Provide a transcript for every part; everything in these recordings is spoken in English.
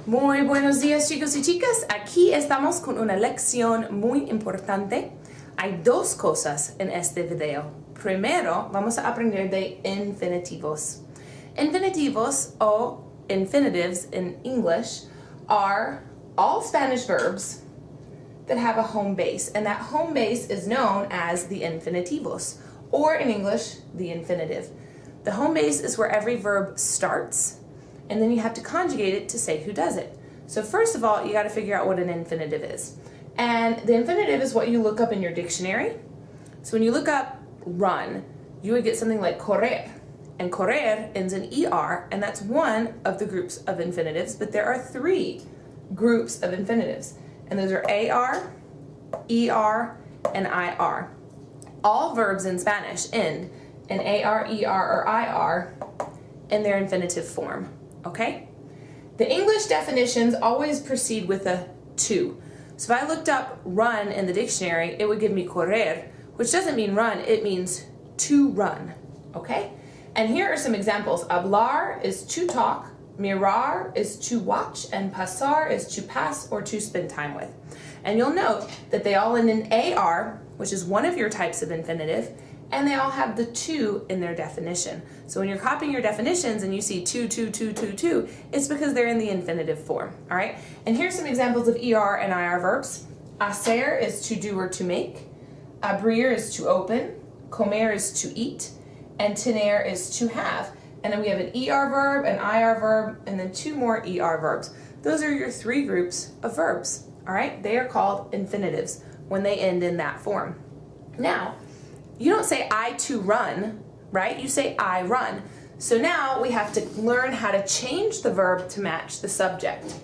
Muy buenos días, chicos y chicas. Aquí estamos con una lección muy importante. Hay dos cosas en este video. Primero, vamos a aprender de infinitivos. Infinitivos o infinitives in English are all Spanish verbs that have a home base, and that home base is known as the infinitivos, or in English, the infinitive. The home base is where every verb starts, and then you have to conjugate it to say who does it. So first of all, you got to figure out what an infinitive is. And the infinitive is what you look up in your dictionary. So when you look up run, you would get something like correr. And correr ends in ER, and that's one of the groups of infinitives, but there are three groups of infinitives. And those are AR, ER, and IR. All verbs in Spanish end in AR, ER, or IR in their infinitive form, okay? The English definitions always proceed with a to. So if I looked up run in the dictionary, it would give me correr, which doesn't mean run, it means to run, okay? And here are some examples. Hablar is to talk, mirar is to watch, and pasar is to pass or to spend time with. And you'll note that they all end in AR, which is one of your types of infinitive, and they all have the to in their definition. So when you're copying your definitions and you see to, it's because they're in the infinitive form, all right? And here's some examples of ER and IR verbs. Hacer is to do or to make. Abrir is to open. Comer is to eat. And tener is to have. And then we have an ER verb, an IR verb, and then two more ER verbs. Those are your three groups of verbs, all right? They are called infinitives when they end in that form. Now, you don't say I to run, right? You say I run. So now we have to learn how to change the verb to match the subject.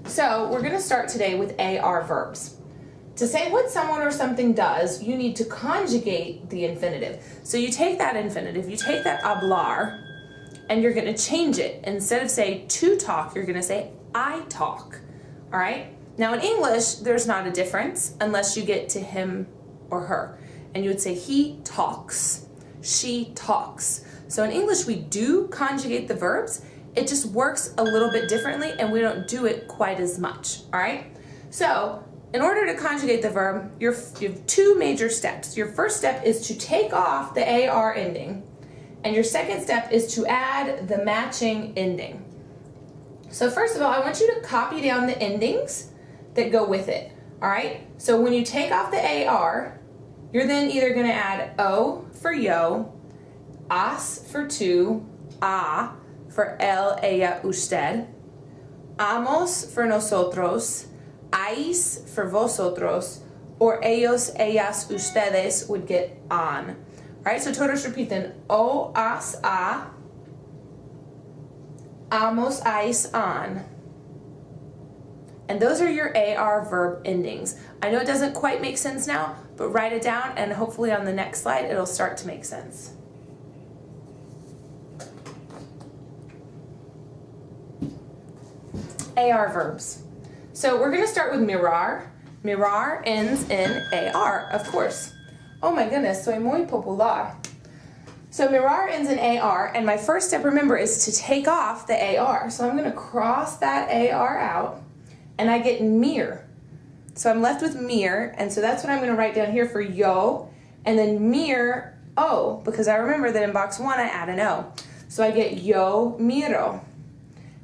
So we're gonna start today with AR verbs. To say what someone or something does, you need to conjugate the infinitive. So you take that infinitive, you take that hablar, and you're gonna change it. Instead of say to talk, you're gonna say I talk, all right? Now in English, there's not a difference unless you get to him or her. And you would say he talks, she talks. So in English, we do conjugate the verbs. It just works a little bit differently and we don't do it quite as much, all right? So in order to conjugate the verb, you have two major steps. Your first step is to take off the AR ending, and your second step is to add the matching ending. So first of all, I want you to copy down the endings that go with it, all right? So when you take off the AR, you're then either gonna add O for yo, as for to, a for él, ella, usted, amos for nosotros, ais for vosotros, or ellos, ellas, ustedes would get on. All right, so todos repiten, o, as, a, amos, ais, on. And those are your AR verb endings. I know it doesn't quite make sense now, but write it down and hopefully on the next slide it'll start to make sense. AR verbs. So we're gonna start with mirar. Mirar ends in AR, of course. Oh my goodness, soy muy popular. So mirar ends in AR, and my first step, remember, is to take off the AR. So I'm gonna cross that AR out, and I get mir. So I'm left with mir, and so that's what I'm gonna write down here for yo, and then mir O, because I remember that in box one I add an O. So I get yo miro.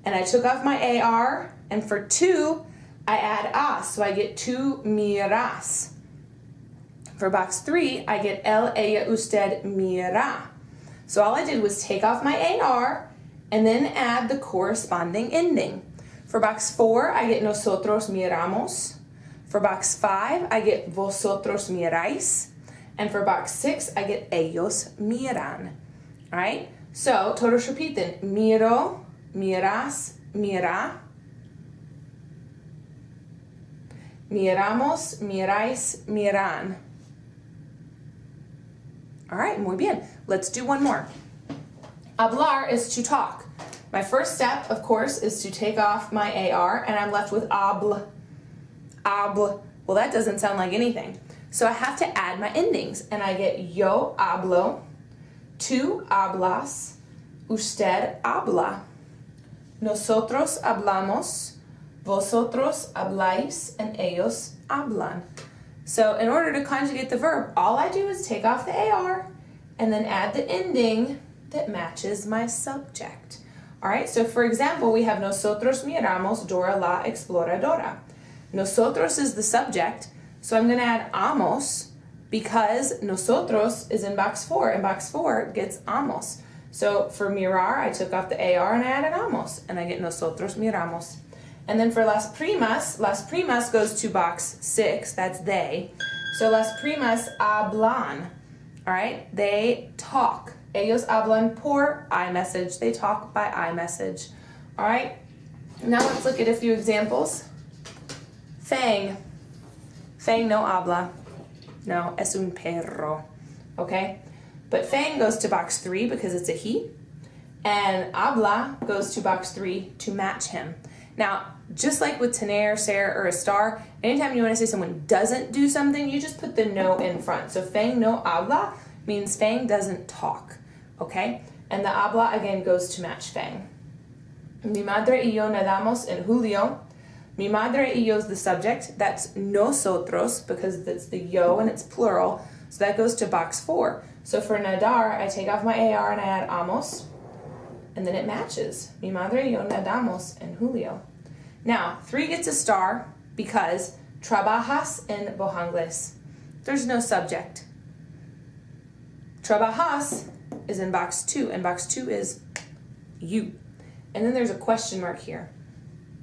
And I took off my AR, and for two, I add as, so I get tu miras. For box three, I get él, ella, usted mira. So all I did was take off my AR, and then add the corresponding ending. For box four, I get nosotros miramos. For box five, I get vosotros miráis. And for box six, I get ellos miran. All right? So, todos repiten. Miro, miras, mira. Miramos, miráis, miran. All right, muy bien. Let's do one more. Hablar is to talk. My first step, of course, is to take off my AR, and I'm left with habl. Habl. Well, that doesn't sound like anything. So I have to add my endings, and I get yo hablo, tú hablas, usted habla, nosotros hablamos, Vosotros habláis and ellos hablan. So in order to conjugate the verb, all I do is take off the AR and then add the ending that matches my subject. All right, so for example, we have nosotros miramos Dora la exploradora. Nosotros is the subject, so I'm going to add amos because nosotros is in box 4, and box 4 gets amos. So for mirar, I took off the AR and I added amos, and I get nosotros miramos. And then for las primas goes to box 6, that's they. So las primas hablan, all right? They talk. Ellos hablan por iMessage. They talk by iMessage, all right? Now let's look at a few examples. Fang. Fang no habla. No, es un perro, okay? But Fang goes to box 3 because it's a he, and habla goes to box 3 to match him. Now, just like with tener, ser, or estar, anytime you want to say someone doesn't do something, you just put the no in front. So Fang no habla means Fang doesn't talk, okay? And the habla, again, goes to match Fang. Mi madre y yo nadamos en julio. Mi madre y yo is the subject. That's nosotros because it's the yo and it's plural. So that goes to box 4. So for nadar, I take off my AR and I add amos. And then it matches. Mi madre y yo nadamos en julio. Now, 3 gets a star because trabajas en Bojangles. There's no subject. Trabajas is in box 2, and box 2 is you. And then there's a question mark here.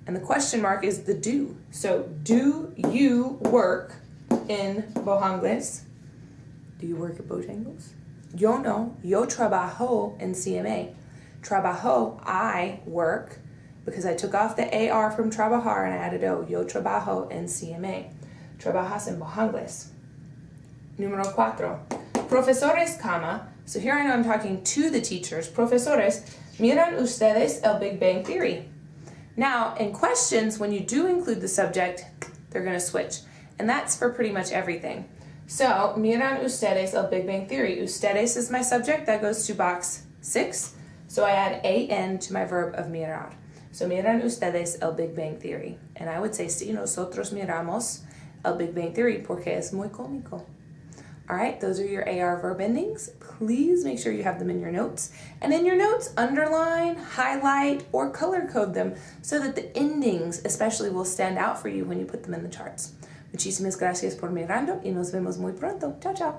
And the question mark is the do. So, do you work in Bojangles? Do you work at Bojangles? Yo no. Yo trabajo en CMA. Trabajo, I work, because I took off the AR from trabajar and I added O. Yo trabajo en CMA. Trabajas en Bojangles. Número 4. Profesores, comma. So here I know I'm talking to the teachers. Profesores, miran ustedes el Big Bang Theory. Now, in questions, when you do include the subject, they're going to switch. And that's for pretty much everything. So, miran ustedes el Big Bang Theory. Ustedes is my subject. That goes to box 6. So I add an to my verb of mirar. So, miran ustedes el Big Bang Theory. And I would say, sí, nosotros miramos el Big Bang Theory porque es muy cómico. All right, those are your AR verb endings. Please make sure you have them in your notes. And in your notes, underline, highlight, or color code them so that the endings especially will stand out for you when you put them in the charts. Muchísimas gracias por mirando y nos vemos muy pronto. Chao, chao.